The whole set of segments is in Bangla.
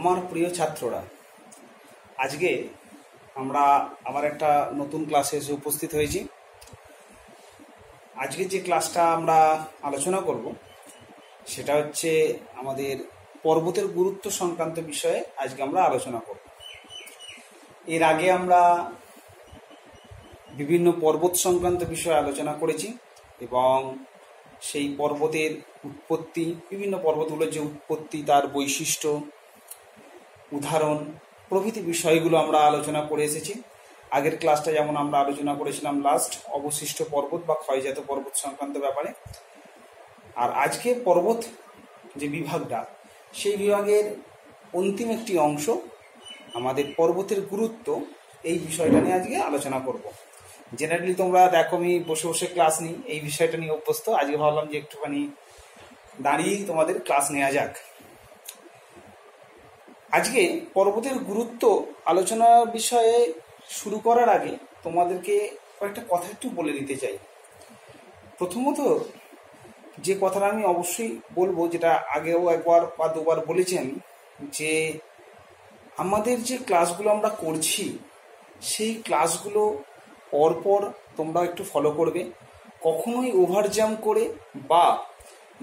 আমার প্রিয় ছাত্ররা, আজকে আমরা আবার একটা নতুন ক্লাসে এসে উপস্থিত হয়েছি। আজকে যে ক্লাসটা আমরা আলোচনা করব সেটা হচ্ছে আমাদের পর্বতের গুরুত্ব সংক্রান্ত বিষয়ে আজকে আমরা আলোচনা করব। এর আগে আমরা বিভিন্ন পর্বত সংক্রান্ত বিষয়ে আলোচনা করেছি এবং সেই পর্বতের উৎপত্তি, বিভিন্ন পর্বতগুলোর যে উৎপত্তি, তার বৈশিষ্ট্য, উদাহরণ প্রভৃতি বিষয়গুলো আমরা আলোচনা করে এসেছি। আগের ক্লাসটা যেমন আমরা আলোচনা করেছিলাম লাস্ট অবশিষ্ট পর্বত বা ক্ষয়জাত পর্বত সংক্রান্ত ব্যাপারে। আর আজকে পর্বত যে বিভাগটা, সেই বিভাগের অন্তিম একটি অংশ আমাদের পর্বতের গুরুত্ব, এই বিষয়টা নিয়ে আজকে আলোচনা করব। জেনারেলি তোমরা দেখো আমি বসে বসে ক্লাস নিই, এই বিষয়টা নিয়ে অভ্যস্ত। আজকে ভাবলাম যে একটুখানি দাঁড়িয়েই তোমাদের ক্লাস নেওয়া যাক। আজকে পর্বতের গুরুত্ব আলোচনা বিষয়ে শুরু করার আগে তোমাদেরকে কয়েকটা কথা একটু বলে দিতে চাই। প্রথমত যে কথাটা আমি অবশ্যই বলবো, যেটা আগেও একবার বা দুবার বলেছি আমি, যে আমাদের যে ক্লাসগুলো আমরা করছি সেই ক্লাসগুলো পরপর তোমরা একটু ফলো করবে। কখনোই ওভারজাম্প করে বা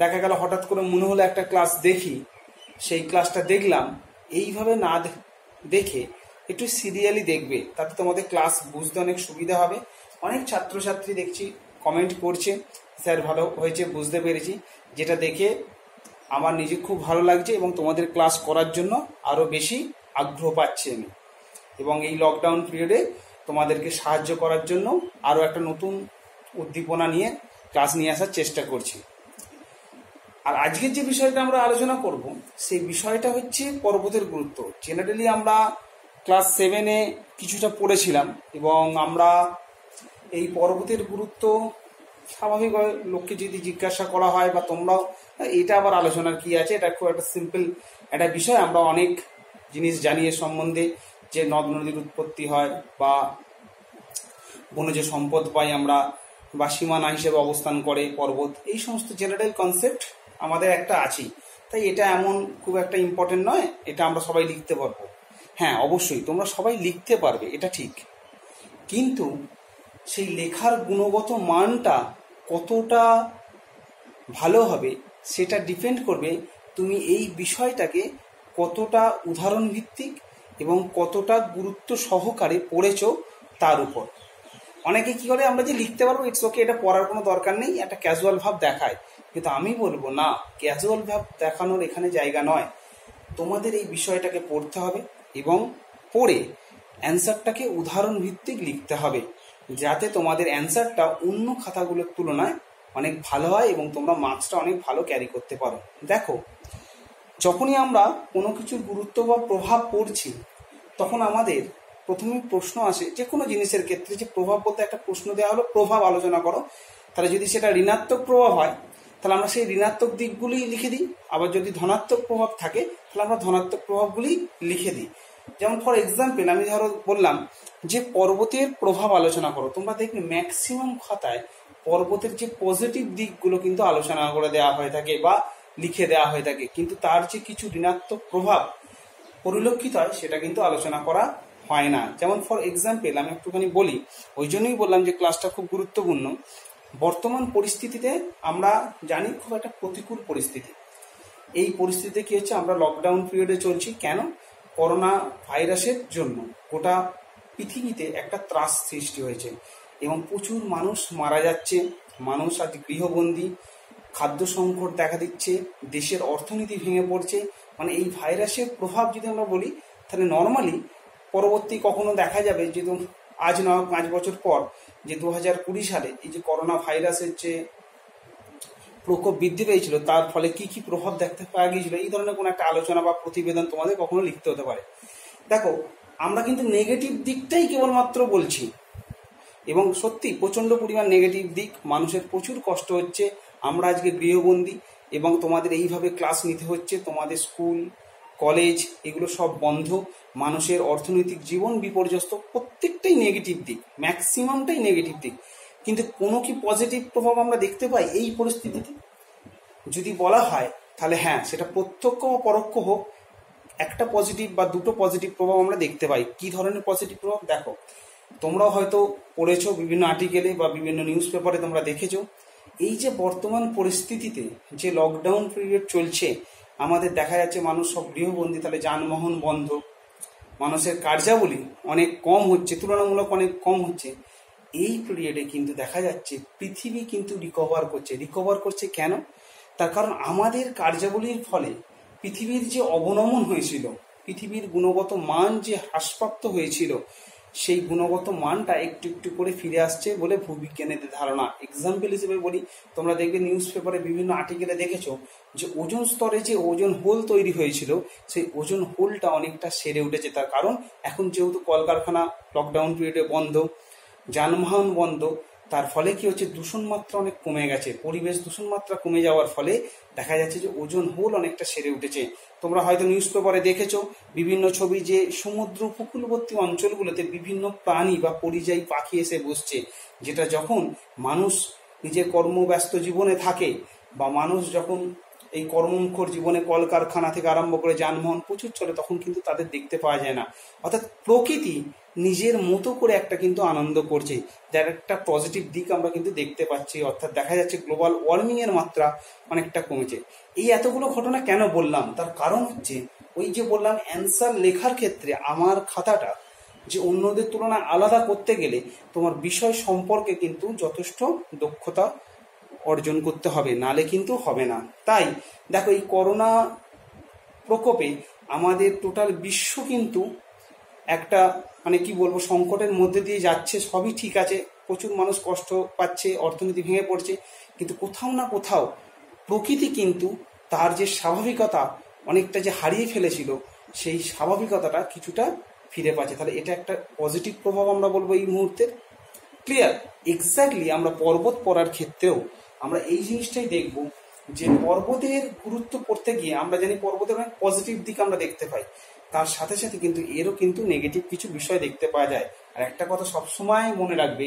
দেখা গেল হঠাৎ করে মনে হলো একটা ক্লাস দেখি, সেই ক্লাসটা দেখলাম, এইভাবে না দেখে একটু সিরিয়ালি দেখবে, তাতে তোমাদের ক্লাস বুঝতে অনেক সুবিধা হবে। অনেক ছাত্রছাত্রী দেখছি কমেন্ট করছে, স্যার ভালো হয়েছে, বুঝতে পেরেছি, যেটা দেখে আমার নিজে খুব ভালো লাগছে এবং তোমাদের ক্লাস করার জন্য আরও বেশি আগ্রহ পাচ্ছি আমি। এবং এই লকডাউন পিরিয়ডে তোমাদেরকে সাহায্য করার জন্য আরও একটা নতুন উদ্দীপনা নিয়ে ক্লাস নিয়ে আসার চেষ্টা করছি। আর আজকের যে বিষয়টা আমরা আলোচনা করব, সেই বিষয়টা হচ্ছে পর্বতের গুরুত্ব। জেনারেলি আমরা ক্লাস 7-এ কিছুটা পড়েছিলাম এবং আমরা এই পর্বতের গুরুত্ব স্বাভাবিকভাবে লোককে যদি জিজ্ঞাসা করা হয় বা তোমরাও এটা আবার আলোচনার কি আছে, এটা খুব একটা সিম্পল একটা বিষয়। আমরা অনেক জিনিস জানি এর সম্বন্ধে, যে নদ নদীর উৎপত্তি হয় বা বনজ সম্পদ পাই আমরা, বা সীমানা হিসেবে অবস্থান করে পর্বত, এই সমস্ত জেনারেল কনসেপ্ট আমাদের একটা আছেই। তাই এটা এমন খুব একটা ইম্পর্টেন্ট নয়, এটা আমরা সবাই লিখতে পারবো। হ্যাঁ, অবশ্যই তোমরা সবাই লিখতে পারবে, এটা ঠিক, কিন্তু সেই লেখার গুণগত মানটা কতটা ভালো হবে সেটা ডিপেন্ড করবে তুমি এই বিষয়টাকে কতটা উদাহরণ ভিত্তিক এবং কতটা গুরুত্ব সহকারে পড়েছো তার উপর। অনেকে কি করে, আমরা যে লিখতে পারবো ইটস ওকে, এটা পড়ার কোনো দরকার নেই, একটা ক্যাজুয়াল ভাব দেখায়। কিন্তু আমি বলবো না, ক্যাজুয়াল ভাব দেখানোর এখানে জায়গা নয়। তোমাদের এই বিষয়টাকে পড়তে হবে এবং পড়ে অ্যান্সারটাকে উদাহরণ ভিত্তিক লিখতে হবে, যাতে তোমাদের অ্যান্সারটা অন্য খাতাগুলোর তুলনায় অনেক ভালো হয় এবং তোমরা মার্কসটা অনেক ভালো ক্যারি করতে পারো। দেখো, যখনই আমরা কোনো কিছুর গুরুত্ব বা প্রভাব পড়ছি, তখন আমাদের প্রথমে প্রশ্ন আসে যে কোনো জিনিসের ক্ষেত্রে, যে প্রভাব বলতে একটা প্রশ্ন দেওয়া হলো প্রভাব আলোচনা করো, তাহলে যদি সেটা ঋণাত্মক প্রভাব হয় তাহলে আমরা সেই ঋণাত্মক দিকগুলি লিখে দিই, আবার যদি ধনাত্মক প্রভাব থাকে তাহলে আমরা ধনাত্মক প্রভাবগুলি লিখে দিই। যেমন ফর এক্সাম্পল আমি ধরো বললাম যে পর্বতের প্রভাব আলোচনা করো, তোমরা দেখবে ম্যাক্সিমাম খাতায় পর্বতের যে পজিটিভ দিকগুলো কিন্তু আলোচনা করে দেওয়া হয়ে থাকে বা লিখে দেওয়া হয়ে থাকে, কিন্তু তার যে কিছু ঋণাত্মক প্রভাব পরিলক্ষিত হয় সেটা কিন্তু আলোচনা করা হয় না। যেমন ফর এক্সাম্পল আমি একটুখানি বলি, ওই জন্যই বললাম যে ক্লাসটা খুব গুরুত্বপূর্ণ। বর্তমান পরিস্থিতিতে আমরা জানি খুব একটা প্রতিকূল পরিস্থিতি। এই পরিস্থিতিতে কি হচ্ছে, আমরা লকডাউন পিরিয়ডে চলছি। কেন? করোনা ভাইরাসের জন্য গোটা পৃথিবীতে একটা ত্রাস সৃষ্টি হয়েছে এবং প্রচুর মানুষ মারা যাচ্ছে, মানুষ আজ গৃহবন্দী, খাদ্য সংকট দেখা দিচ্ছে, দেশের অর্থনীতি ভেঙে পড়ছে। মানে এই ভাইরাসের প্রভাব যদি আমরা বলি, তাহলে নর্মালি পরবর্তী কখনো দেখা যাবে যে আজ নয় 5 বছর পর, যে 2020 সালে এই যে করোনা ভাইরাসের যে প্রকোপ বৃদ্ধি পেয়েছিল, তার ফলে কি কি প্রভাব দেখতে পাওয়া গিয়েছিল, এই ধরনের কোনো একটা আলোচনা বা প্রতিবেদন তোমাদের কখনো লিখতে হতে পারে। দেখো, আমরা কিন্তু নেগেটিভ দিকটাই কেবলমাত্র বলছি এবং সত্যি প্রচণ্ড পরিমাণ নেগেটিভ দিক, মানুষের প্রচুর কষ্ট হচ্ছে, আমরা আজকে গৃহবন্দী এবং তোমাদের এইভাবে ক্লাস নিতে হচ্ছে, তোমাদের স্কুল কলেজ এগুলো সব বন্ধ, মানুষের অর্থনৈতিক জীবন বিপর্যস্ত, প্রত্যেকটাই নেগেটিভ দিক, ম্যাক্সিমামটাই নেগেটিভ দিক। কিন্তু কোনো কি পজিটিভ প্রভাব আমরা দেখতে পাই এই পরিস্থিতিতে? যদি বলা হয় তাহলে হ্যাঁ, সেটা প্রত্যক্ষ বা পরোক্ষ হোক, একটা পজিটিভ বা দুটো পজিটিভ প্রভাব আমরা দেখতে পাই। কি ধরনের পজিটিভ প্রভাব? দেখো, তোমরাও হয়তো পড়েছো বিভিন্ন আর্টিকেলে বা বিভিন্ন নিউজ পেপারে তোমরা দেখেছো, এই যে বর্তমান পরিস্থিতিতে যে লকডাউন পিরিয়ড চলছে, আমাদের দেখা যাচ্ছে মানুষ সব গৃহবন্দী, তাহলে যানবাহন বন্ধ, মানুষের কার্যাবলী অনেক কম হচ্ছে, তুলনামূলক অনেক কম হচ্ছে। এই পিরিয়ডে কিন্তু দেখা যাচ্ছে পৃথিবী কিন্তু রিকভার করছে। কেন? তার কারণ আমাদের কার্যাবলীর ফলে পৃথিবীর যে অবনমন হয়েছিল, পৃথিবীর গুণগত মান যে হ্রাসপ্রাপ্ত হয়েছিল, সেই গুণগত মানটা একটু একটু করে ফিরে আসছে বলে ভূবিজ্ঞানীদের ধারণা। এক্সাম্পল হিসেবে বলি, তোমরা দেখবে নিউজ পেপারে বিভিন্ন আর্টিকেলে দেখেছো যে ওজোন স্তরে যে ওজোন হোল তৈরি হয়েছিল, সেই ওজোন হোলটা অনেকটা সেরে উঠেছে। তার কারণ এখন যেহেতু কলকারখানা লকডাউন পিরিয়ডে বন্ধ, যানবাহন বন্ধ, তার ফলে কি হচ্ছে, দূষণ মাত্রা অনেক কমে গেছে। পরিবেশ দূষণ মাত্রা কমে যাওয়ার ফলে দেখা যাচ্ছে যে ওজোন হোল অনেকটা সেরে উঠেছে। তোমরা হয়তো নিউজ পেপারে দেখেছো বিভিন্ন ছবি, যে সমুদ্র উপকূলবর্তী অঞ্চলগুলোতে বিভিন্ন প্রাণী বা পরিযায়ী পাখি এসে বসছে, যেটা যখন মানুষ নিজের কর্মব্যস্ত জীবনে থাকে বা মানুষ যখন এই কর্মমুখর জীবনে কলকারখানা থেকে আরম্ভ করে যানবাহন প্রচুর চলে, তখন কিন্তু তাদের দেখতে পাওয়া যায় না। অর্থাৎ প্রকৃতি নিজের মতো করে একটা কিন্তু আনন্দ করছে, যার একটা পজিটিভ দিক আমরা কিন্তু দেখতে পাচ্ছি। অর্থাৎ দেখা যাচ্ছে গ্লোবাল ওয়ার্মিং এর মাত্রা অনেকটা কমেছে। এই এতগুলো ঘটনা কেন বললাম? তার কারণ হচ্ছে ওই যে বললাম, অ্যান্সার লেখার ক্ষেত্রে আমার খাতাটা যে অন্যদের তুলনায় আলাদা করতে গেলে তোমার বিষয় সম্পর্কে কিন্তু যথেষ্ট দক্ষতা অর্জন করতে হবে, নালে কিন্তু হবে না। তাই দেখো, এই করোনা প্রকোপে আমাদের টোটাল বিশ্ব কিন্তু একটা মানে কি বলবো, সংকটের মধ্যে দিয়ে যাচ্ছে। সবই ঠিক আছে, প্রচুর মানুষ কষ্ট পাচ্ছে, অর্থনীতি ভেঙে পড়ছে, কিন্তু কোথাও না কোথাও প্রকৃতি কিন্তু তার যে স্বাভাবিকতা অনেকটা যে হারিয়ে ফেলেছিল, সেই স্বাভাবিকতাটা কিছুটা ফিরে পাচ্ছে। তাহলে এটা একটা পজিটিভ প্রভাব আমরা বলবো এই মুহূর্তে। ক্লিয়ার? এক্স্যাক্টলি আমরা পর্বত পড়ার ক্ষেত্রেও আমরা এই জিনিসটাই দেখব, যে পর্বতের গুরুত্ব পড়তে গিয়ে আমরা জানি পর্বতের অনেক পজিটিভ দিক আমরা দেখতে পাই, তার সাথে সাথে কিন্তু এরও কিন্তু নেগেটিভ কিছু বিষয় দেখতে পাওয়া যায়। আর একটা কথা সবসময় মনে রাখবে,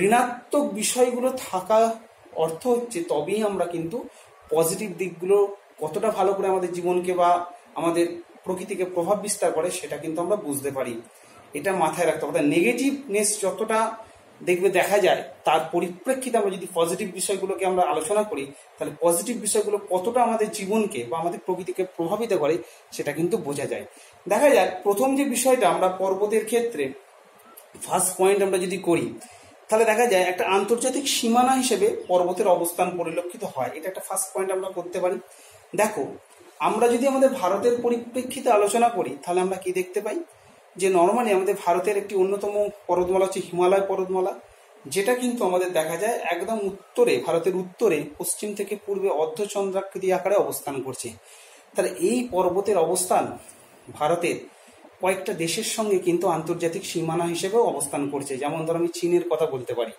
ঋণাত্মক বিষয়গুলো থাকা অর্থ হচ্ছে তবেই আমরা কিন্তু পজিটিভ দিকগুলো কতটা ভালো করে আমাদের জীবনকে বা আমাদের প্রকৃতিকে প্রভাব বিস্তার করে সেটা কিন্তু আমরা বুঝতে পারি। এটা মাথায় রাখতে হবে। নেগেটিভনেস যতটা দেখবে দেখা যায়, তার পরিপ্রেক্ষিতে আমরা যদি পজিটিভ বিষয়গুলোকে আমরা আলোচনা করি, তাহলে পজিটিভ বিষয়গুলো কতটা আমাদের জীবনকে বা আমাদের প্রকৃতিকে প্রভাবিত করে সেটা কিন্তু বোঝা যায়। দেখা যাক, প্রথম যে বিষয়টা আমরা পর্বতের ক্ষেত্রে ফার্স্ট পয়েন্ট আমরা যদি করি, তাহলে দেখা যায় একটা আন্তর্জাতিক সীমানা হিসেবে পর্বতের অবস্থান পরিলক্ষিত হয়। এটা একটা ফার্স্ট পয়েন্ট আমরা করতে পারি। দেখো, আমরা যদি আমাদের ভারতের পরিপ্রেক্ষিতে আলোচনা করি, তাহলে আমরা কি দেখতে পাই, যে নর্মালি আমাদের ভারতের একটি অন্যতম পর্বতমালা হচ্ছে হিমালয় পর্বতমালা, যেটা কিন্তু আমাদের দেখা যায় একদম উত্তরে, ভারতের উত্তরে পশ্চিম থেকে পূর্বে অর্ধচন্দ্রাকৃতি আকারে অবস্থান করছে। তাহলে এই পর্বতের অবস্থান ভারতের কয়েকটা দেশের সঙ্গে কিন্তু আন্তর্জাতিক সীমানা হিসেবেও অবস্থান করছে। যেমন ধর আমি চীনের কথা বলতে পারি,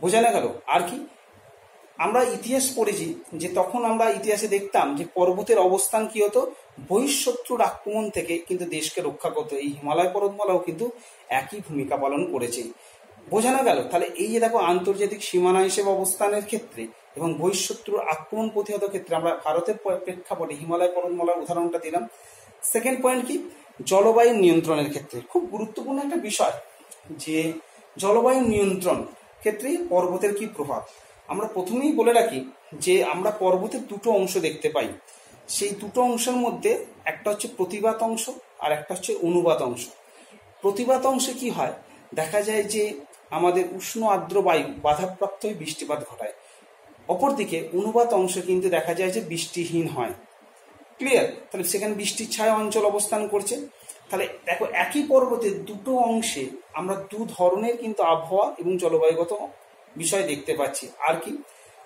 বোঝা না গেল? আর কি, আমরা ইতিহাস পড়েছি যে তখন আমরা ইতিহাসে দেখতাম যে পর্বতের অবস্থান কি হতো, বহিঃশত্রুর আক্রমণ থেকে কিন্তু দেশকে রক্ষা করতো। এই হিমালয় পর্বতমালাও কিন্তু একই ভূমিকা পালন করেছে। বোঝা না গেল? তাহলে এই যে দেখো, আন্তর্জাতিক সীমানা হিসেবে অবস্থানের ক্ষেত্রে এবং বহিঃশত্রুর আক্রমণ প্রতিহত ক্ষেত্রে আমরা ভারতের প্রেক্ষাপটে হিমালয় পর্বতমালার উদাহরণটা দিলাম। সেকেন্ড পয়েন্ট কি, জলবায়ু নিয়ন্ত্রণের ক্ষেত্রে খুব গুরুত্বপূর্ণ একটা বিষয়, যে জলবায়ু নিয়ন্ত্রণ ক্ষেত্রে পর্বতের কি প্রভাব। আমরা প্রথমেই বলে রাখি যে আমরা পর্বতের দুটো অংশ দেখতে পাই। সেই দুটো অংশের মধ্যে একটা হচ্ছে প্রতিবাত অংশ আর একটা হচ্ছে অনুবাত অংশ। প্রতিবাত অংশে কি হয়, দেখা যায় যে আমাদের উষ্ণ আর্দ্র বায়ু বাধাপ্রাপ্ত হয়ে বৃষ্টিপাত ঘটায়। অপরদিকে অনুবাত অংশে কিন্তু দেখা যায় যে বৃষ্টিহীন হয়। ক্লিয়ার? তাহলে সেখানে বৃষ্টির ছায়া অঞ্চল অবস্থান করছে। তাহলে দেখো, একই পর্বতের দুটো অংশে আমরা দু ধরনের কিন্তু আবহাওয়া এবং জলবায়ুগত বিষয় দেখতে পাচ্ছি। আর কি,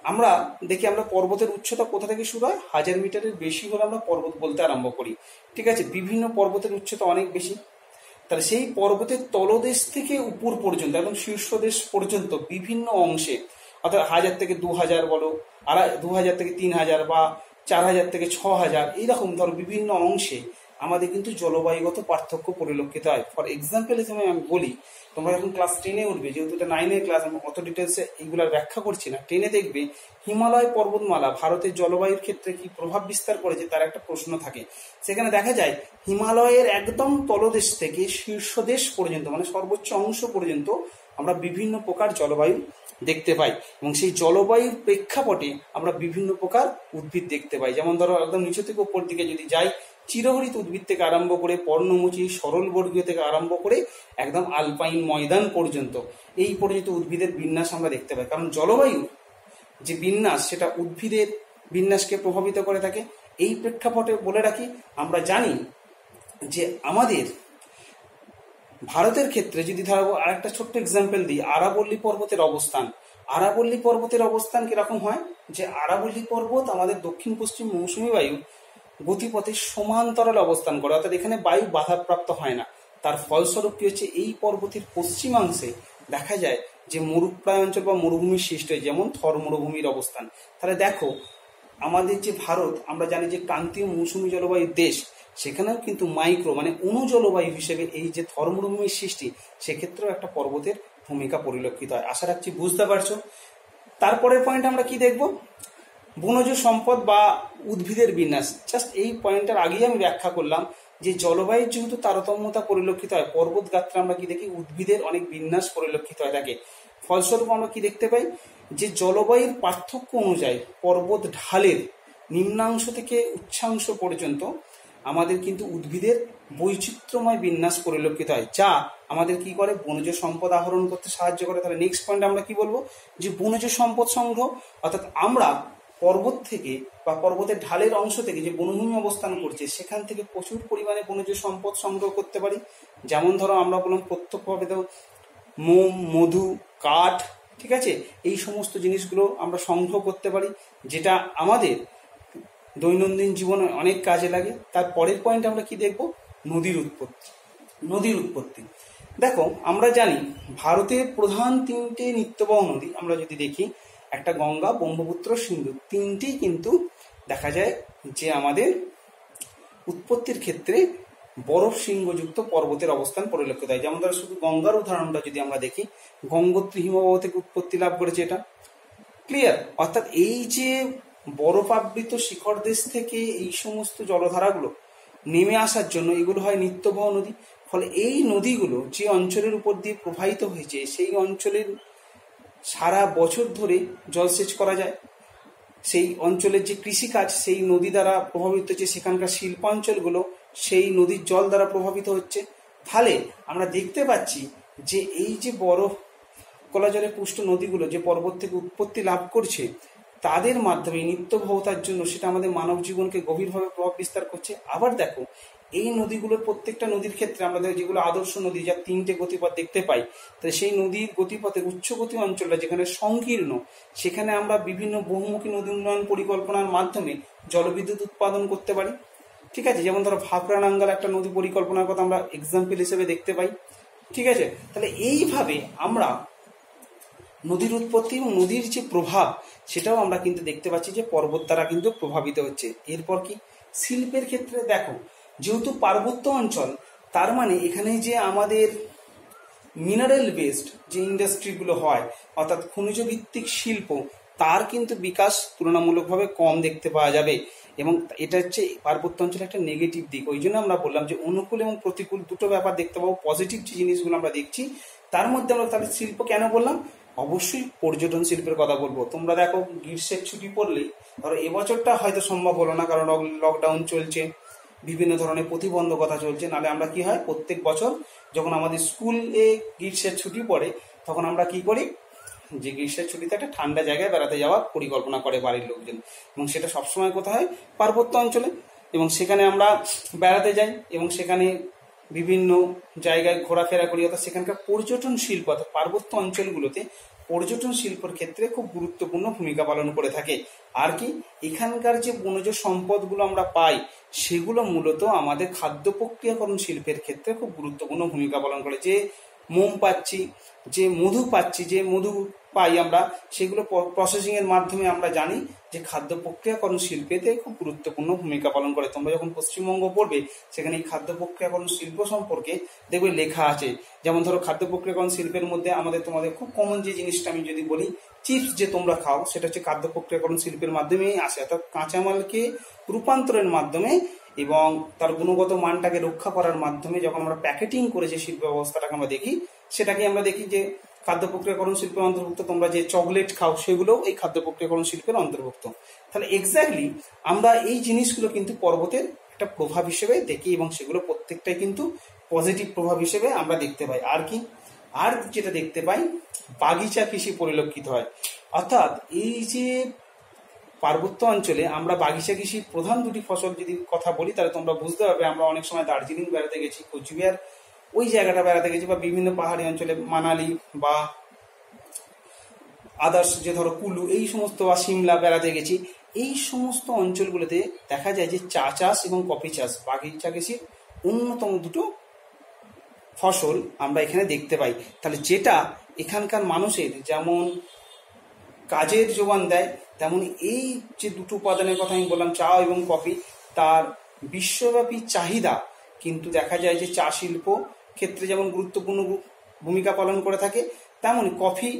আমরা দেখি আমরা পর্বতের উচ্চতা কোথা থেকে শুরু হয়, 1000 মিটারের বেশি হলে আমরা পর্বত বলতে আরম্ভ করি। ঠিক আছে, বিভিন্ন পর্বতের উচ্চতা অনেক বেশি। তাহলে সেই পর্বতের তলদেশ থেকে উপর পর্যন্ত একদম শীর্ষদেশ পর্যন্ত বিভিন্ন অংশে, অর্থাৎ 1000 থেকে 2000 বলো, 2000 থেকে 3000 বা 4000 থেকে 6000, এইরকম ধরো বিভিন্ন অংশে আমাদের কিন্তু জলবায়ুগত পার্থক্য পরিলক্ষিত হয়। ফর এক্সাম্পল হিসেবে আমি বলি, তোমরা যখন ক্লাস 10-এ উঠবে, যেহেতু এটা 9-এর ক্লাস, আমি অত ডিটেলসে এইগুলার ব্যাখ্যা করছি না, 10-এ দেখবে হিমালয় পর্বতমালা ভারতের জলবায়ুর ক্ষেত্রে কি প্রভাব বিস্তার করেছে তার একটা প্রশ্ন থাকে। সেখানে দেখা যায় হিমালয়ের একদম তলদেশ থেকে শীর্ষদেশ পর্যন্ত, মানে সর্বোচ্চ অংশ পর্যন্ত আমরা বিভিন্ন প্রকার জলবায়ু দেখতে পাই, এবং সেই জলবায়ুর প্রেক্ষাপটে আমরা বিভিন্ন প্রকার উদ্ভিদ দেখতে পাই। যেমন ধরো একদম নিচু থেকে উপর দিকে যদি যাই, চিরহরিত উদ্ভিদ থেকে আরম্ভ করে পর্ণমোচী সরলবর্গীয় থেকে আরম্ভ করে একদম আলপাইন ময়দান পর্যন্ত, এই পর্যন্ত উদ্ভিদের বিন্যাস আমরা দেখতে পাই। কারণ জলবায়ু যে বিন্যাস সেটা উদ্ভিদের বিন্যাসকে প্রভাবিত করে থাকে। এই প্রেক্ষাপটে বলে রাখি, আমরা জানি যে আমাদের ভারতের ক্ষেত্রে যদি ধরো আরেকটা ছোট্ট এক্সাম্পল দিই, আরাবল্লী পর্বতের অবস্থান। আরাবল্লী পর্বতের অবস্থান কিরকম হয়, যে আরাবল্লী পর্বত আমাদের দক্ষিণ পশ্চিম মৌসুমী বায়ু গতিপথে সমান্তরাল অবস্থান করে, অর্থাৎ এখানে বায়ু বাধাপ্রাপ্ত হয় না। তার ফলস্বরূপ কি হচ্ছে, এই পর্বতের পশ্চিমাংশে দেখা যায় যে মরুপ্রায় অঞ্চল বা মরুভূমির সৃষ্টি হয়, যেমন থর মরুভূমির অবস্থান। তাহলে দেখো আমাদের যে ভারত, আমরা জানি যে ক্রান্তীয় মৌসুমী জলবায়ুর দেশ, সেখানেও কিন্তু মাইক্রো মানে অণু জলবায়ু হিসেবে এই যে থর মরুভূমির সৃষ্টি, সেক্ষেত্রেও একটা পর্বতের ভূমিকা পরিলক্ষিত হয়। আশা রাখছি বুঝতে পারছো। তারপরের পয়েন্ট আমরা কি দেখব, বনজ সম্পদ বা উদ্ভিদের বিন্যাস। জাস্ট এই পয়েন্টটার আগেই আমি ব্যাখ্যা করলাম যে জলবায়ুর যেহেতু তারতম্যতা পরিলক্ষিত হয়, পর্বত গাত্রে আমরা কি দেখি, উদ্ভিদের অনেক বিন্যাস পরিলক্ষিত হয় থাকে। ফলস্বরূপ আমরা কি দেখতে পাই, যে জলবায়ুর পার্থক্য অনুযায়ী পর্বত ঢালের নিম্নাংশ থেকে উচ্চাংশ পর্যন্ত আমাদের কিন্তু উদ্ভিদের বৈচিত্র্যময় বিন্যাস পরিলক্ষিত হয়, যা আমাদের কি করে, বনজ সম্পদ আহরণ করতে সাহায্য করে। তাহলে নেক্সট পয়েন্ট আমরা কি বলবো, যে বনজ সম্পদ সংগ্রহ, অর্থাৎ আমরা পর্বত থেকে বা পর্বতের ঢালের অংশ থেকে যে বনভূমি অবস্থান করছে, সেখান থেকে প্রচুর পরিমাণে বনজ সম্পদ সংগ্রহ করতে পারি। যেমন ধরো আমরা বললাম প্রত্যক্ষভাবে তো মোম, মধু, কাঠ, ঠিক আছে, এই সমস্ত জিনিসগুলো আমরা সংগ্রহ করতে পারি, যেটা আমাদের দৈনন্দিন জীবনে অনেক কাজে লাগে। তার পরের পয়েন্ট আমরা কি দেখব, নদীর উৎপত্তি। নদীর উৎপত্তি দেখো, আমরা জানি ভারতের প্রধান 3টে নিত্যবহ নদী আমরা যদি দেখি, একটা গঙ্গা, ব্রহ্মপুত্র, সিন্ধু, 3টিই কিন্তু দেখা যায় যে আমাদের উৎপত্তির ক্ষেত্রে বরফ শৃঙ্গযুক্ত পর্বতের অবস্থান পরিলক্ষিত হয়। যেমন ধরো শুধু গঙ্গার উদাহরণটা যদি আমরা দেখি, গঙ্গোত্রী হিমবাহ থেকে উৎপত্তি লাভ করেছে, এটা ক্লিয়ার। অর্থাৎ এই যে বরফাবৃত শিখর দেশ থেকে এই সমস্ত জলধারাগুলো নেমে আসার জন্য এগুলো হয় নিত্যবহ নদী। ফলে এই নদীগুলো যে অঞ্চলের উপর দিয়ে প্রবাহিত হয়েছে, সেই অঞ্চলের সারা বছর ধরে জলসেচ করা যায়। সেই অঞ্চলের যে কৃষিকাজ সেই নদী দ্বারা প্রভাবিত হচ্ছে, সেখানকার শিল্পাঞ্চলগুলো সেই নদীর জল দ্বারা প্রভাবিত হচ্ছে। ফলে আমরা দেখতে পাচ্ছি যে এই যে বরফ কলা জলে পুষ্ট নদীগুলো যে পর্বত থেকে উৎপত্তি লাভ করছে, তাদের মাধ্যমে নিত্যবহতার জন্য সেটা আমাদের মানব জীবনকে গভীরভাবে প্রভাব বিস্তার করছে। আবার দেখো এই নদীগুলোর প্রত্যেকটা নদীর ক্ষেত্রে আমাদের যেগুলো আদর্শ নদী, যার 3টে গতিপথ দেখতে পাই, তাই সেই নদীর গতিপথের উচ্চগতি অঞ্চলটা যেখানে সংকীর্ণ, সেখানে আমরা বিভিন্ন বহুমুখী নদী উন্নয়ন পরিকল্পনার মাধ্যমে জলবিদ্যুৎ উৎপাদন করতে পারি। ঠিক আছে, যেমন ধরো ভাকরা নাঙ্গাল একটা নদী পরিকল্পনার কথা আমরা এক্সাম্পল হিসেবে দেখতে পাই। ঠিক আছে, তাহলে এইভাবে আমরা নদীর উৎপত্তি এবং নদীর যে প্রভাব, সেটাও আমরা কিন্তু দেখতে পাচ্ছি যে পর্বত দ্বারা কিন্তু প্রভাবিত হচ্ছে। এরপর কি, শিল্পের ক্ষেত্রে দেখো, যেহেতু পার্বত্য অঞ্চল, তার মানে এখানে যে আমাদের মিনারেল বেসড যে ইন্ডাস্ট্রিগুলো হয়, অর্থাৎ খনিজ ভিত্তিক শিল্প, তার কিন্তু বিকাশ তুলনামূলকভাবে কম দেখতে পাওয়া যাবে। এবং এটা হচ্ছে পার্বত্য অঞ্চলের একটা নেগেটিভ দিক। ওই জন্য আমরা বললাম যে অনুকূল এবং প্রতিকূল দুটো ব্যাপার দেখতে পাবো। পজিটিভ যে জিনিসগুলো আমরা দেখছি, তার মধ্যে আমরা তাহলে শিল্প কেন বললাম, অবশ্যই পর্যটন শিল্পের কথা বলবো। তোমরা দেখো গ্রীষ্মের ছুটি পড়লে, ধরো এবছরটা হয়তো সম্ভব হলো না, কারণ লকডাউন চলছে, বিভিন্ন ধরনের প্রতিবন্ধকতা চলছে। নাহলে আমরা কি হয়, প্রত্যেক বছর যখন আমাদের স্কুলে গ্রীষ্মের ছুটি পড়ে, তখন আমরা কি করি, যে গ্রীষ্মের ছুটিতে একটা ঠান্ডা জায়গায় বেড়াতে যাওয়ার পরিকল্পনা করে বাড়ির লোকজন, এবং সেটা সবসময় কোথায় হয়, পার্বত্য অঞ্চলে। এবং সেখানে আমরা বেড়াতে যাই এবং সেখানে বিভিন্ন জায়গায় ঘোরাফেরা করি, অর্থাৎ সেখানকার পর্যটন শিল্প, অর্থাৎ পার্বত্য অঞ্চলগুলোতে পর্যটন শিল্পের ক্ষেত্রে খুব গুরুত্বপূর্ণ ভূমিকা পালন করে থাকে। আর কি, এখানকার যে বনজ সম্পদগুলো আমরা পাই, সেগুলো মূলত আমাদের খাদ্য প্রক্রিয়াকরণ শিল্পের ক্ষেত্রে খুব গুরুত্বপূর্ণ ভূমিকা পালন করে। যে মোম পাচ্ছি, যে মধু পাচ্ছি, যে মধু পাই আমরা, সেগুলো প্রসেসিংয়ের মাধ্যমে আমরা জানি যে খাদ্য প্রক্রিয়াকরণ শিল্পেতে খুব গুরুত্বপূর্ণ ভূমিকা পালন করে। তোমরা যখন পশ্চিমবঙ্গ পড়বে সেখানে এই খাদ্য প্রক্রিয়াকরণ শিল্প সম্পর্কে দেখবে লেখা আছে। যেমন ধরো খাদ্য প্রক্রিয়াকরণ শিল্পের মধ্যে তোমাদের খুব কমন যে জিনিসটা আমি যদি বলি, চিপস যে তোমরা খাও সেটা হচ্ছে খাদ্য প্রক্রিয়াকরণ শিল্পের মাধ্যমেই আসে, অর্থাৎ কাঁচামালকে রূপান্তরের মাধ্যমে এবং তার গুণগত মানটাকে রক্ষা করার মাধ্যমে যখন আমরা প্যাকেটিং করে যে শিল্প ব্যবস্থাটাকে আমরা দেখি, সেটাকে আমরা দেখি যে খাদ্য প্রক্রিয়াকরণ শিল্পের অন্তর্ভুক্ত। তোমরা যে চকলেট খাও সেগুলোও এই খাদ্য প্রক্রিয়াকরণ শিল্পের অন্তর্ভুক্ত। তাহলে এক্স্যাক্টলি আমরা এই জিনিসগুলো কিন্তু পর্বতের একটা প্রভাব হিসেবে দেখি এবং সেগুলো প্রত্যেকটাই কিন্তু পজিটিভ প্রভাব হিসেবে আমরা দেখতে পাই। আর কি, আর যেটা দেখতে পাই, বাগিচা কৃষি পরিলক্ষিত হয়। অর্থাৎ এই যে পার্বত্য অঞ্চলে আমরা বাগিচা কৃষির প্রধান দুটি ফসল যদি কথা বলি, তাহলে তোমরা বুঝতে পারবে। আমরা অনেক সময় দার্জিলিং বেড়াতে গেছি, কোচবিহার ওই জায়গাটা বেড়াতে গেছি, বা বিভিন্ন পাহাড়ি অঞ্চলে মানালি বা আদার্স যে ধরো কুলু এই সমস্ত, বা সিমলা বেড়াতে গেছি। এই সমস্ত অঞ্চলগুলোতে দেখা যায় যে চা চাষ এবং কফি চাষ বাগিচা কৃষির অন্যতম দুটো ফসল আমরা এখানে দেখতে পাই। তাহলে যেটা এখানকার মানুষের যেমন কাজের যোগান দেয়, তেমন এই যে দুটো উপাদানের কথা আমি বললাম, চা এবং কফি, তার বিশ্বব্যাপী চাহিদা কিন্তু দেখা যায় যে চা শিল্প ক্ষেত্রে যেমন গুরুত্বপূর্ণ ভূমিকা পালন করে থাকে, তেমন কফি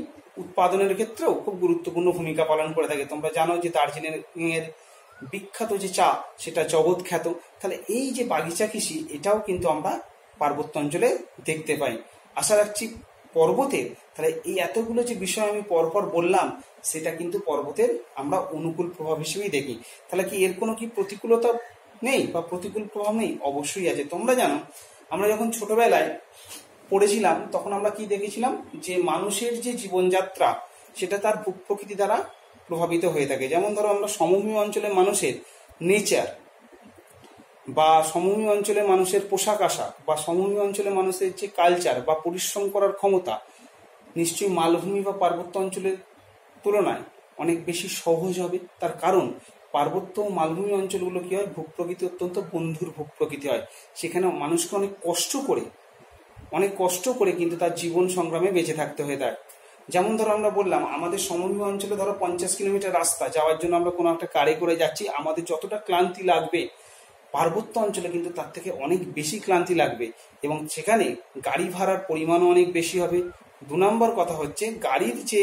উৎপাদনের ক্ষেত্রেও খুব গুরুত্বপূর্ণ ভূমিকা পালন করে থাকে। তোমরা জানো যে দার্জিলিং এর বিখ্যাত যে চা সেটা জগৎ খ্যাত। তাহলে এই যে বাগিচা কৃষি, এটাও কিন্তু আমরা পার্বত্য অঞ্চলে দেখতে পাই। আশা রাখছি পর্বতের, তাহলে এই এতগুলো যে বিষয় আমি পরপর বললাম, সেটা কিন্তু পর্বতের আমরা অনুকূল প্রভাব হিসেবেই দেখি। তাহলে কি এর কোনো কি প্রতিকূলতা নেই বা প্রতিকূল প্রভাব নেই? অবশ্যই আছে। তোমরা জানো আমরা যখন ছোটবেলায় পড়েছিলাম তখন আমরা কি দেখেছিলাম, যে মানুষের যে জীবনযাত্রা সেটা তার ভূপ্রকৃতি দ্বারা প্রভাবিত হয়ে থাকে। যেমন ধরো আমরা সমভূমি অঞ্চলের মানুষের নেচার, বা সমভূমি অঞ্চলের মানুষের পোশাক আশাক, বা সমভূমি অঞ্চলের মানুষের যে কালচার বা পরিশ্রম করার ক্ষমতা নিশ্চয়ই মালভূমি বা পার্বত্য অঞ্চলের তুলনায় অনেক বেশি সহজ হবে। তার কারণ পার্বত্য ও মালভূমি অঞ্চলগুলো কি হয়, ভূপ্রকৃতি অত্যন্ত বন্ধুর ভূপ্রকৃতি হয়। সেখানে মানুষকে অনেক কষ্ট করে কিন্তু তার জীবন সংগ্রামে বেঁচে থাকতে হয়ে থাকে। যেমন ধরো আমরা বললাম আমাদের সমভূমি অঞ্চলে ধরো 50 কিলোমিটার রাস্তা যাওয়ার জন্য আমরা কোনো একটা কারে করে যাচ্ছি, আমাদের যতটা ক্লান্তি লাগবে পার্বত্য অঞ্চলে কিন্তু তার থেকে অনেক বেশি ক্লান্তি লাগবে, এবং সেখানে গাড়ি ভাড়ার পরিমাণও অনেক বেশি হবে। 2 নম্বর কথা হচ্ছে গাড়ির যে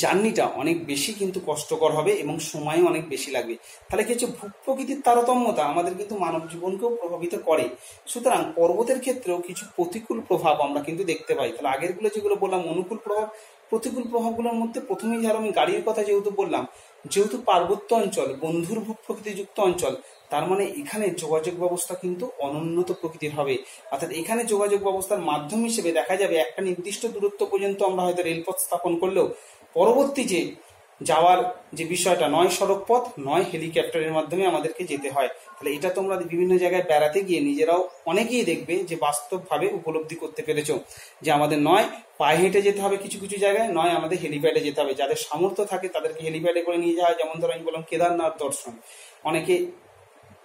জার্নিটা অনেক বেশি কিন্তু কষ্টকর হবে এবং সময়ও অনেক বেশি লাগবে। তাহলে কি হচ্ছে, ভূপ্রকৃতির তারতম্যতা আমাদের কিন্তু মানব জীবনকেও প্রভাবিত করে। সুতরাং পর্বতের ক্ষেত্রেও কিছু প্রতিকূল প্রভাব আমরা কিন্তু দেখতে পাই। তাহলে আগেরগুলো যেগুলো বললাম অনুকূল প্রভাব, প্রতিকূল প্রভাবগুলোর মধ্যে প্রথমেই ধরো আমি গাড়ির কথা যেহেতু বললাম, যেহেতু পার্বত্য অঞ্চল বন্ধুর ভূপ্রকৃতিযুক্ত অঞ্চল, তার মানে এখানে যোগাযোগ ব্যবস্থা কিন্তু অনুন্নত প্রকৃতির হবে। অর্থাৎ এখানে যোগাযোগ ব্যবস্থার মাধ্যম হিসেবে দেখা যাবে একটা নির্দিষ্ট দূরত্ব পর্যন্ত আমরা হয়তো রেলপথ স্থাপন করলেও পরবর্তী যে যাওয়ার যে বিষয়টা, নয় সড়ক পথ নয় হেলিকপ্টারের মাধ্যমে আমাদেরকে যেতে হয়। তাহলে এটা তোমরা বিভিন্ন জায়গায় বেড়াতে গিয়ে নিজেরাও অনেকেই দেখবে যে বাস্তবভাবে উপলব্ধি করতে পেরেছো, যে আমাদের নয় পায়ে হেঁটে যেতে হবে কিছু কিছু জায়গায়, নয় আমাদের হেলিপ্যাডে যেতে হবে। যাদের সামর্থ্য থাকে তাদেরকে হেলিপ্যাডে করে নিয়ে যাওয়া হয়। যেমন ধরো আমি বললাম কেদারনাথ দর্শন, অনেকে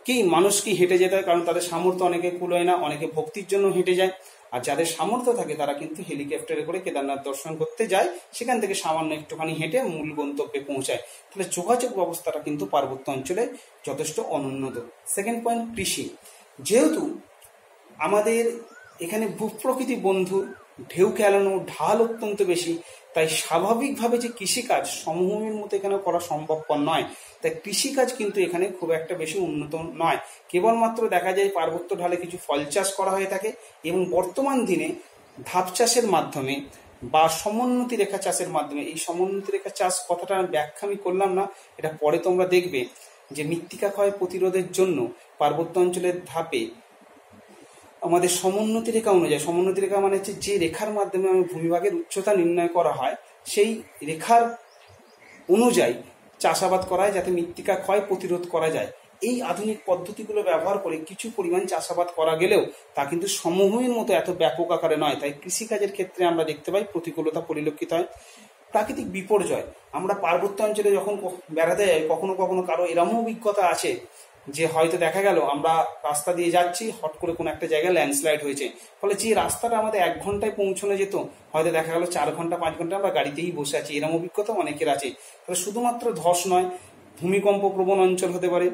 কি মানুষ কি হেঁটে যেতে হয়, কারণ তাদের সামর্থ্য অনেকে কুলোয় না, অনেকে ভক্তির জন্য হেঁটে যায়। আর যাদের সামর্থ্য থাকে তারা কিন্তু হেলিকপ্টারে করে কেদারনাথ দর্শন করতে যায়, সেখান থেকে সামান্য একটুখানি হেঁটে মূল গন্তব্যে পৌঁছায়। তাহলে যোগাযোগ ব্যবস্থাটা কিন্তু পার্বত্য অঞ্চলে যথেষ্ট অনুন্নত। সেকেন্ড পয়েন্ট, কৃষি। যেহেতু আমাদের এখানে ভূপ্রকৃতি বন্ধু, ঢেউ খেলানো ঢাল অত্যন্ত বেশি, তাই স্বাভাবিকভাবে যে কৃষিকাজ সমভূমির মতো এখানে করা সম্ভবপর নয়। তাই কৃষিকাজ কিন্তু এখানে খুব একটা বেশি উন্নত নয়। কেবলমাত্র দেখা যায় পার্বত্য ঢালে কিছু ফল চাষ করা হয়ে থাকে, এবং বর্তমান দিনে ধাপ চাষের মাধ্যমে বা সমোন্নতি রেখা চাষের মাধ্যমে, এই সমোন্নতি রেখা চাষ কথাটা ব্যাখ্যা আমি করলাম না, এটা পরে তোমরা দেখবে যে মৃত্তিকা ক্ষয় প্রতিরোধের জন্য পার্বত্য অঞ্চলের ধাপে আমাদের সমোন্নতি রেখা অনুযায়ী, সমোন্নতি রেখা মানে হচ্ছে যে রেখার মাধ্যমে আমি ভূমিভাগের উচ্চতা নির্ণয় করা হয়, সেই রেখার অনুযায়ী চাষাবাদ করা হয় যাতে মৃত্তিকা ক্ষয় প্রতিরোধ করা যায়। এই আধুনিক পদ্ধতিগুলো ব্যবহার করে কিছু পরিমাণ চাষাবাদ করা গেলেও তা কিন্তু সমভূমির মতো এত ব্যাপক আকারে নয়। তাই কৃষিকাজের ক্ষেত্রে আমরা দেখতে পাই প্রতিকূলতা পরিলক্ষিত হয়। প্রাকৃতিক বিপর্যয়, আমরা পার্বত্য অঞ্চলে যখন বেড়াতে যাই কখনো কখনো কারো এরমও অভিজ্ঞতা আছে যে হয়তো দেখা গেল আমরা রাস্তা দিয়ে যাচ্ছি, হট করে কোনো একটা জায়গায় ল্যান্ডস্লাইড হয়েছে, ফলে যে রাস্তাটা আমাদের 1 ঘন্টায় পৌঁছানো যেত হয়তো দেখা গেল 4 ঘন্টা 5 ঘন্টা আমরা গাড়িতেই বসে আছি। এরকম অভিজ্ঞতা অনেকের আছে। তাহলে শুধুমাত্র ধস নয়, ভূমিকম্প প্রবণ অঞ্চল হতে পারে।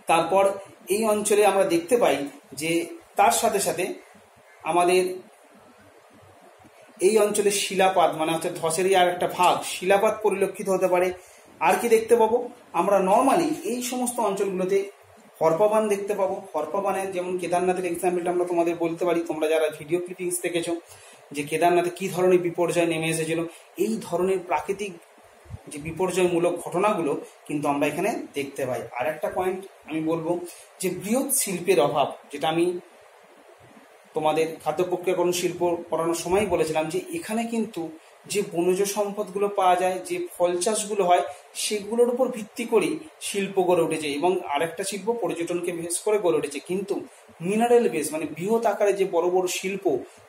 তারপর এই অঞ্চলে আমরা দেখতে পাই যে তার সাথে সাথে আমাদের এই অঞ্চলে শিলাপাত, মানে হচ্ছে ধসেরই আর একটা ভাগ, শিলাপাত পরিলক্ষিত হতে পারে। আর কি দেখতে পাবো আমরা নর্মালি এই সমস্ত অঞ্চলগুলোতে? হরপাবান দেখতে পাবো। হরপাবানের যেমন কেদারনাথের এক্সাম্পলটা আমরা তোমাদের বলতে পারি, তোমরা যারা ভিডিও ক্লিপিংস দেখেছো যে কেদারনাথে কি ধরনের বিপর্যয় নেমে এসেছিল, এই ধরনের প্রাকৃতিক যে বিপর্যয়মূলক ঘটনাগুলো কিন্তু আমরা এখানে দেখতে পাই। আর একটা পয়েন্ট আমি বলবো যে বৃহৎ শিল্পের অভাব, যেটা আমি তোমাদের খাদ্য প্রক্রিয়াকরণ শিল্প পড়ানোর সময় বলেছিলাম যে এখানে কিন্তু যে বনজ সম্পদগুলো পাওয়া যায়, যে ফল চাষগুলো হয়, সেগুলোর উপর ভিত্তি করেই শিল্প গড়ে উঠেছে। এবং আরেকটা শিল্প পর্যটনকে বেশ করে গড়ে উঠেছে। কিন্তু মিনারেল বেস, মানে বৃহৎ আকারে যে বড় বড় শিল্প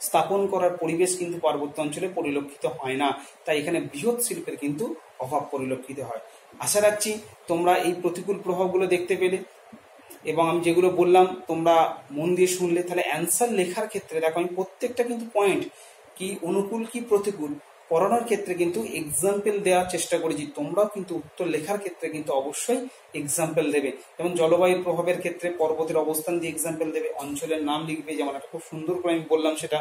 স্থাপন করার পরিবেশ কিন্তু পার্বত্য অঞ্চলে পরিলক্ষিত হয় না। তাই এখানে বৃহৎ শিল্পের কিন্তু অভাব পরিলক্ষিত হয়। আশা রাখছি তোমরা এই প্রতিকূল প্রভাবগুলো দেখতে পেলে এবং আমি যেগুলো বললাম তোমরা মন দিয়ে শুনলে। তাহলে অ্যান্সার লেখার ক্ষেত্রে দেখো আমি প্রত্যেকটা কিন্তু পয়েন্ট কি অনুকূল কি প্রতিকূল পড়ানোর ক্ষেত্রে কিন্তু এক্সাম্পল দেওয়ার চেষ্টা করেছি। তোমরাও কিন্তু উত্তর লেখার ক্ষেত্রে কিন্তু অবশ্যই এক্সাম্পল দেবে। যেমন জলবায়ুর প্রভাবের ক্ষেত্রে পর্বতের অবস্থান দিয়ে এক্সাম্পল দেবে, অঞ্চলের নাম লিখবে, যেমন একটা খুব সুন্দর করে আমি বললাম সেটা।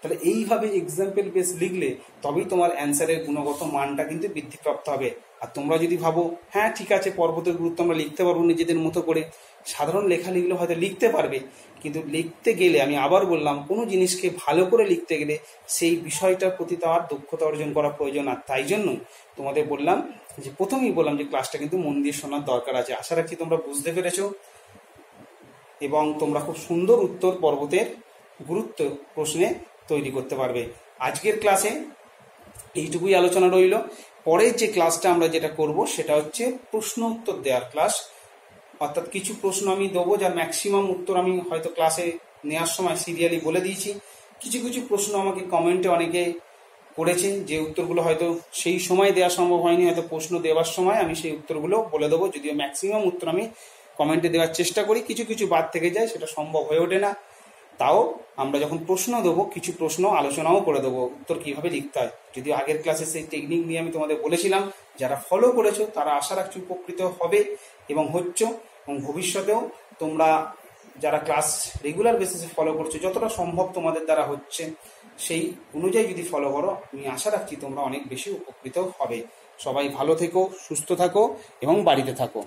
তাহলে এইভাবে এক্সাম্পল বেস লিখলে তবেই তোমার অ্যান্সারের গুণগত মানটা কিন্তু বৃদ্ধিপ্রাপ্ত হবে। আর তোমরা যদি ভাবো হ্যাঁ ঠিক আছে পর্বতের গুরুত্ব আমরা লিখতে পারবো নিজেদের মতো করে, সাধারণ লেখা লিখলে হয়তো লিখতে পারবে, কিন্তু লিখতে গেলে আমি আবার বললাম কোনো জিনিসকে ভালো করে লিখতে গেলে সেই বিষয়টার প্রতি তার দক্ষতা অর্জন করা প্রয়োজন। আর তাই জন্য তোমাদের বললাম যে প্রথমেই বললাম যে ক্লাসটা কিন্তু মন দিয়ে শোনার দরকার আছে। আশা রাখছি তোমরা বুঝতে পেরেছো এবং তোমরা খুব সুন্দর উত্তর পর্বতের গুরুত্ব প্রশ্নে তৈরি করতে পারবে। আজকের ক্লাসে এইটুকুই আলোচনা রইল। পরের যে ক্লাসটা আমরা যেটা করব সেটা হচ্ছে প্রশ্ন উত্তর দেওয়ার ক্লাস। অর্থাৎ কিছু প্রশ্ন আমি দেবো যার ম্যাক্সিমাম উত্তর আমি হয়তো ক্লাসে নেওয়ার সময় সিরিয়ালি বলে দিয়েছি। কিছু কিছু প্রশ্ন আমাকে কমেন্টে অনেকে করেছে যে উত্তরগুলো হয়তো সেই সময় দেওয়া সম্ভব হয়নি, হয়তো প্রশ্ন দেওয়ার সময় আমি সেই উত্তরগুলো বলে দেবো। যদিও ম্যাক্সিমাম উত্তর আমি কমেন্টে দেওয়ার চেষ্টা করি, কিছু কিছু বাদ থেকে যায়, সেটা সম্ভব হয়ে ওঠে না। তাও আমরা যখন প্রশ্ন দেবো কিছু প্রশ্ন আলোচনাও করে দেবো উত্তর কিভাবে লিখতে হয়। যদিও আগের ক্লাসে সেই টেকনিক নিয়ে আমি তোমাদের বলেছিলাম, যারা ফলো করেছো তারা আশা রাখছি উপকৃত হবে এবং হচ্ছ। এবং ভবিষ্যতেও তোমরা যারা ক্লাস রেগুলার বেসিসে ফলো করছো যতটা সম্ভব তোমাদের দ্বারা হচ্ছে সেই অনুযায়ী যদি ফলো করো আমি আশা রাখছি তোমরা অনেক বেশি উপকৃত হবে। সবাই ভালো থেকো, সুস্থ থাকো এবং বাড়িতে থাকো।